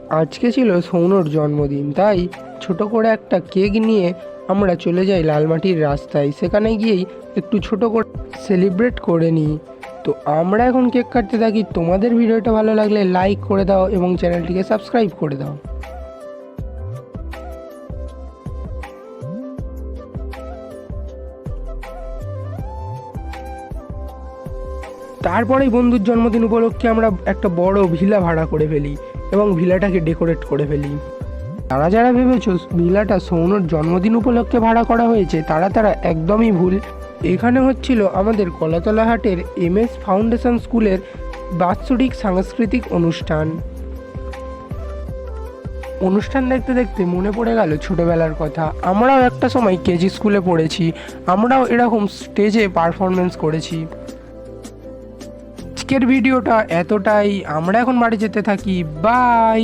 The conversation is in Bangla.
আজকে ছিল সৌনর জন্মদিন, তাই ছোট করে একটা কেক নিয়ে আমরা চলে যাই লালমাটির রাস্তায়। সেখানে গিয়েই একটু ছোট করে সেলিব্রেট করে নিই। তো আমরা এখন কেক কাটতে থাকি। তোমাদের ভিডিওটা ভালো লাগলে লাইক করে দাও এবং চ্যানেলটিকে সাবস্ক্রাইব করে দাও। তারপরেই বন্ধুর জন্মদিন উপলক্ষে আমরা একটা বড় ভিলা ভাড়া করে ফেলি এবং ভিলাটাকে ডেকোরেট করে ফেলি। যারা যারা ভেবেছো ভিলাটা সৌনর জন্মদিন উপলক্ষে ভাড়া করা হয়েছে, তারা একদমই ভুল। এখানে হচ্ছিল আমাদের কলাতলা হাটের MS ফাউন্ডেশন স্কুলের বাৎসরিক সাংস্কৃতিক অনুষ্ঠান দেখতে দেখতে মনে পড়ে গেল ছোটবেলার কথা। আমরাও একটা সময় কেজি স্কুলে পড়েছি, আমরাও এরকম স্টেজে পারফরমেন্স করেছি। আজকের ভিডিওটা এতটাই, আমরা এখন বাড়ি যেতে থাকি। বাই।